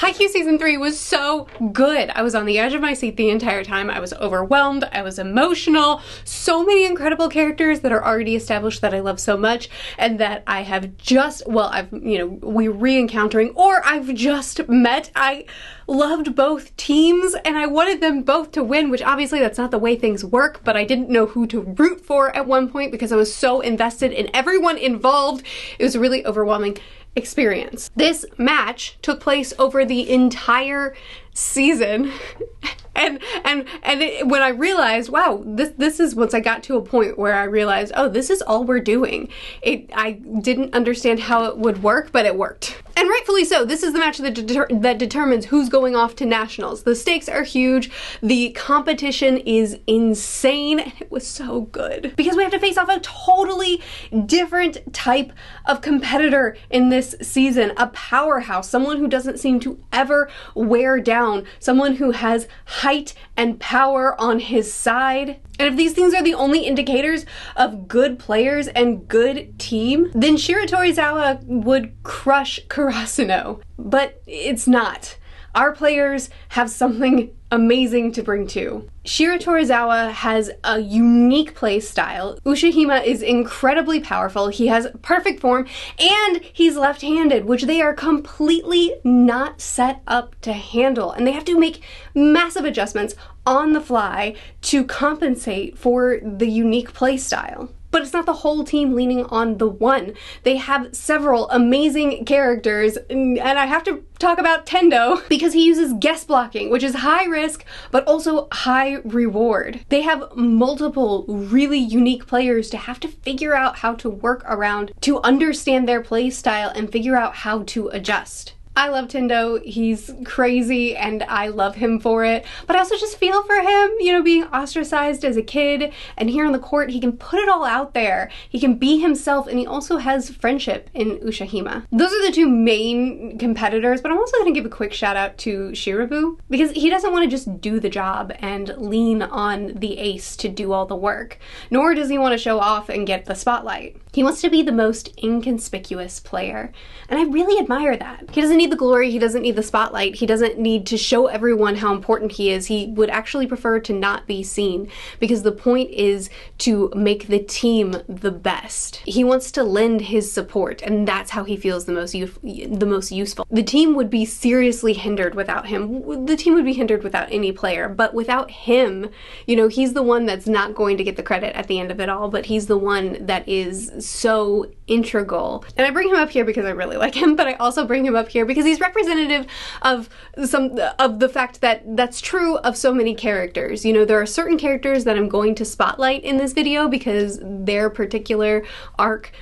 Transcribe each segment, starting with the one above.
Haikyu season 3 was so good. I was on the edge of my seat the entire time. I was overwhelmed. I was emotional. So many incredible characters that are already established that I love so much and that I have just, well, we're re-encountering or I've just met. I loved both teams and I wanted them both to win, which obviously that's not the way things work, but I didn't know who to root for at one point because I was so invested in everyone involved. It was a really overwhelming experience. This match took place over the entire season. And when I realized, wow, this is once I got to a point where I realized, oh, this is all we're doing. I didn't understand how it would work, but it worked. And rightfully so. This is the match that determines who's going off to nationals. The stakes are huge. The competition is insane. And it was so good. Because we have to face off a totally different type of competitor in this season. A powerhouse. Someone who doesn't seem to ever wear down. Someone who has height and power on his side. And if these things are the only indicators of good players and good team, then Shira Torizawa would crush Karasuno. But it's not. Our players have something amazing to bring too. Shira Torizawa has a unique play style. Ushihima is incredibly powerful. He has perfect form and he's left-handed, which they are completely not set up to handle. And they have to make massive adjustments on the fly to compensate for the unique play style. But it's not the whole team leaning on the one. They have several amazing characters, and I have to talk about Tendo because he uses guest blocking, which is high risk, but also high reward. They have multiple really unique players to have to figure out how to work around, to understand their play style and figure out how to adjust. I love Tendo, he's crazy and I love him for it, but I also just feel for him, you know, being ostracized as a kid, and here on the court he can put it all out there. He can be himself and he also has friendship in Ushihima. Those are the two main competitors, but I'm also going to give a quick shout out to Shirabu because he doesn't want to just do the job and lean on the ace to do all the work, nor does he want to show off and get the spotlight. He wants to be the most inconspicuous player, and I really admire that. He doesn't need the glory, he doesn't need the spotlight, he doesn't need to show everyone how important he is. He would actually prefer to not be seen because the point is to make the team the best. He wants to lend his support, and that's how he feels the most useful. The team would be seriously hindered without him. The team would be hindered without any player, but without him, you know, he's the one that's not going to get the credit at the end of it all, but he's the one that is so integral. And I bring him up here because I really like him, but I also bring him up here because he's representative of the fact that that's true of so many characters. You know, there are certain characters that I'm going to spotlight in this video because their particular arc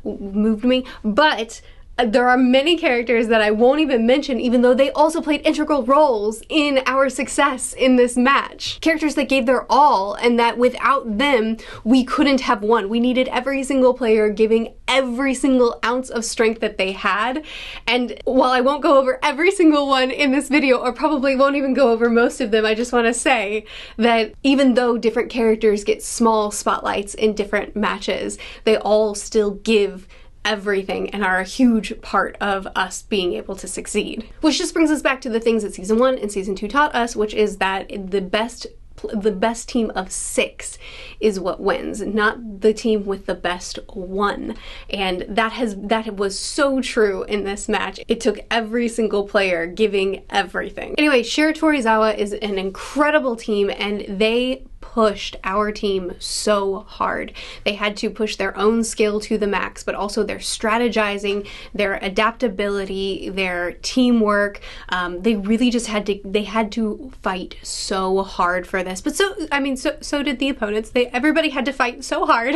moved me, but there are many characters that I won't even mention, even though they also played integral roles in our success in this match. Characters that gave their all, and that without them, we couldn't have won. We needed every single player giving every single ounce of strength that they had. And while I won't go over every single one in this video, or probably won't even go over most of them, I just want to say that even though different characters get small spotlights in different matches, they all still give everything and are a huge part of us being able to succeed. Which just brings us back to the things that season 1 and season 2 taught us, which is that the best team of 6 is what wins, not the team with the best 1. And that was so true in this match. It took every single player giving everything. Anyway, Shira Torizawa is an incredible team, and they pushed our team so hard. They had to push their own skill to the max, but also their strategizing, their adaptability, their teamwork. They really just had to fight so hard for this. But so did the opponents. Everybody had to fight so hard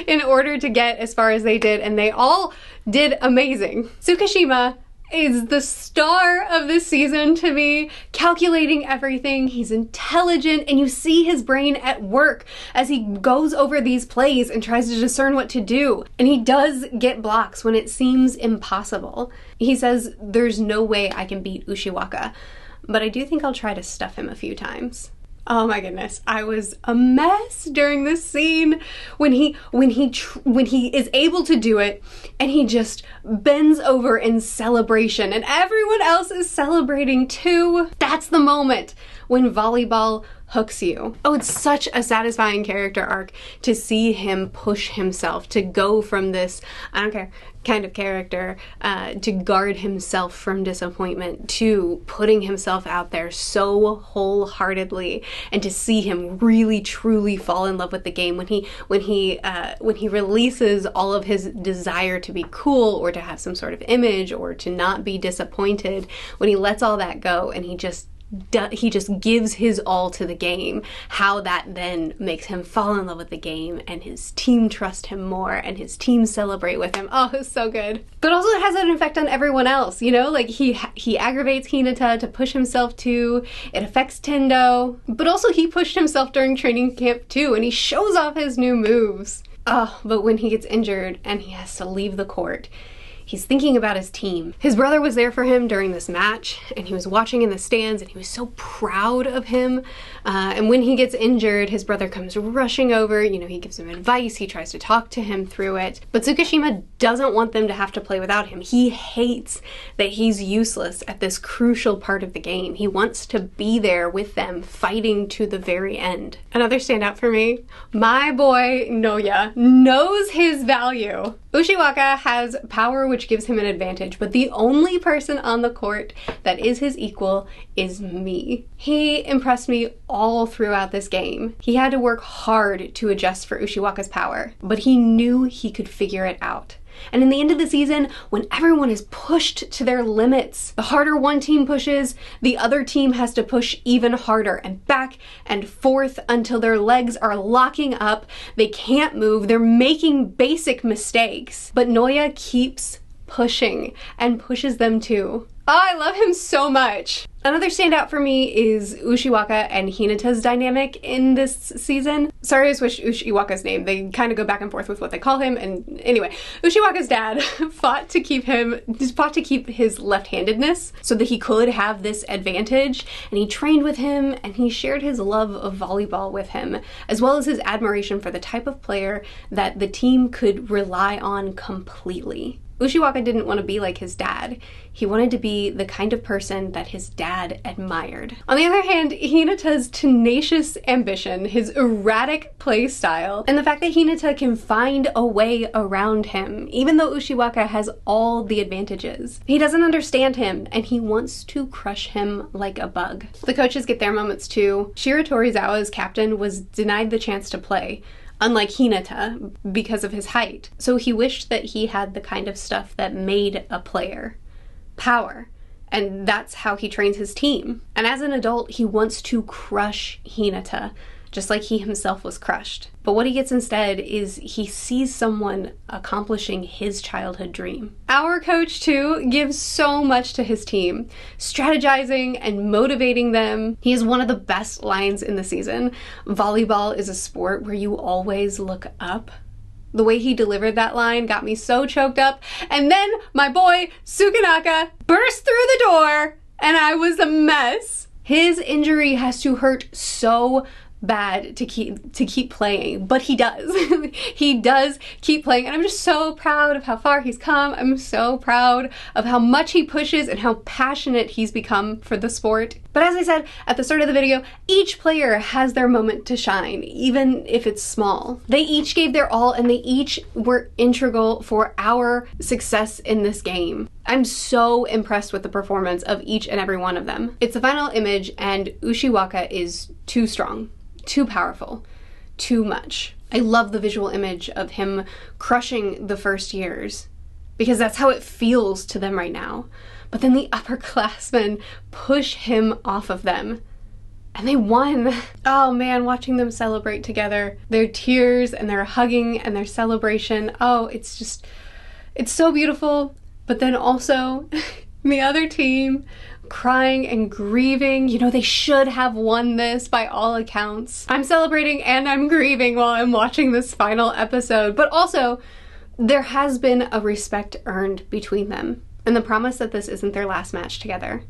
in order to get as far as they did, and they all did amazing. Tsukishima is the star of this season to me, calculating everything. He's intelligent, and you see his brain at work as he goes over these plays and tries to discern what to do. And he does get blocks when it seems impossible. He says, "There's no way I can beat Ushiwaka, but I do think I'll try to stuff him a few times." Oh my goodness, I was a mess during this scene when he is able to do it and he just bends over in celebration and everyone else is celebrating too. That's the moment when volleyball hooks you. Oh, it's such a satisfying character arc to see him push himself to go from this, I don't care, kind of character to guard himself from disappointment, to putting himself out there so wholeheartedly, and to see him really truly fall in love with the game when he releases all of his desire to be cool or to have some sort of image or to not be disappointed, when he lets all that go and he just gives his all to the game, how that then makes him fall in love with the game and his team trust him more and his team celebrate with him. Oh, it's so good. But also it has an effect on everyone else, you know, like he aggravates Hinata to push himself too. It affects Tendo, but also he pushed himself during training camp too, and he shows off his new moves. Oh, but when he gets injured and he has to leave the court, he's thinking about his team. His brother was there for him during this match, and he was watching in the stands, and he was so proud of him. And when he gets injured, his brother comes rushing over. You know, he gives him advice. He tries to talk to him through it. But Tsukishima doesn't want them to have to play without him. He hates that he's useless at this crucial part of the game. He wants to be there with them, fighting to the very end. Another standout for me, my boy Noya knows his value. Ushiwaka has power which gives him an advantage, but the only person on the court that is his equal is me. He impressed me all throughout this game. He had to work hard to adjust for Ushiwaka's power, but he knew he could figure it out. And in the end of the season, when everyone is pushed to their limits, the harder one team pushes, the other team has to push even harder and back and forth until their legs are locking up, they can't move, they're making basic mistakes. But Noya keeps pushing and pushes them too. Oh, I love him so much. Another standout for me is Ushiwaka and Hinata's dynamic in this season. Sorry, I switched Ushiwaka's name. They kind of go back and forth with what they call him. And anyway, Ushiwaka's dad fought to keep his left-handedness so that he could have this advantage. And he trained with him and he shared his love of volleyball with him, as well as his admiration for the type of player that the team could rely on completely. Ushiwaka didn't want to be like his dad. He wanted to be the kind of person that his dad admired. On the other hand, Hinata's tenacious ambition, his erratic play style, and the fact that Hinata can find a way around him, even though Ushiwaka has all the advantages. He doesn't understand him, and he wants to crush him like a bug. The coaches get their moments too. Shiro Torizawa's captain was denied the chance to play, unlike Hinata, because of his height. So he wished that he had the kind of stuff that made a player. Power. And that's how he trains his team. And as an adult, he wants to crush Hinata, just like he himself was crushed. But what he gets instead is he sees someone accomplishing his childhood dream. Our coach, too, gives so much to his team, strategizing and motivating them. He has one of the best lines in the season. Volleyball is a sport where you always look up. The way he delivered that line got me so choked up. And then my boy Tsukinaka burst through the door and I was a mess. His injury has to hurt so bad to keep playing, but he does. He does keep playing, and I'm just so proud of how far he's come. I'm so proud of how much he pushes and how passionate he's become for the sport. But as I said at the start of the video, each player has their moment to shine, even if it's small. They each gave their all and they each were integral for our success in this game. I'm so impressed with the performance of each and every one of them. It's the final image and Ushiwaka is too strong, too powerful, too much. I love the visual image of him crushing the first years because that's how it feels to them right now. But then the upperclassmen push him off of them and they won. Oh man, watching them celebrate together, their tears and their hugging and their celebration. Oh, it's so beautiful. But then also the other team crying and grieving. You know, they should have won this by all accounts. I'm celebrating and I'm grieving while I'm watching this final episode. But also, there has been a respect earned between them and the promise that this isn't their last match together.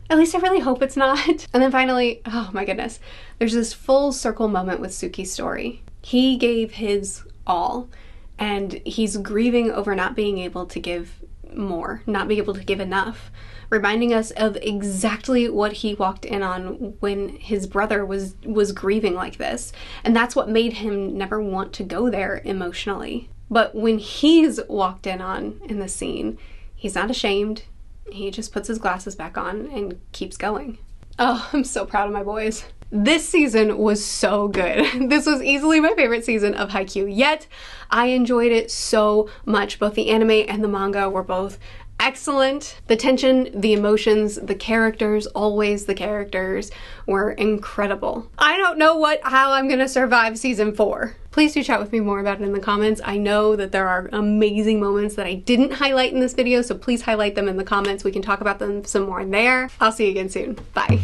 At least I really hope it's not. And then finally, oh my goodness, there's this full circle moment with Suki's story. He gave his all, and he's grieving over not being able to give more, not being able to give enough, reminding us of exactly what he walked in on when his brother was grieving like this. And that's what made him never want to go there emotionally. But when he's walked in on in the scene, he's not ashamed. He just puts his glasses back on and keeps going. Oh, I'm so proud of my boys. This season was so good. This was easily my favorite season of Haikyu yet. I enjoyed it so much. Both the anime and the manga were both excellent. The tension, the emotions, the characters, always the characters, were incredible. I don't know how I'm gonna survive season 4. Please do chat with me more about it in the comments. I know that there are amazing moments that I didn't highlight in this video, so please highlight them in the comments. We can talk about them some more there. I'll see you again soon. Bye.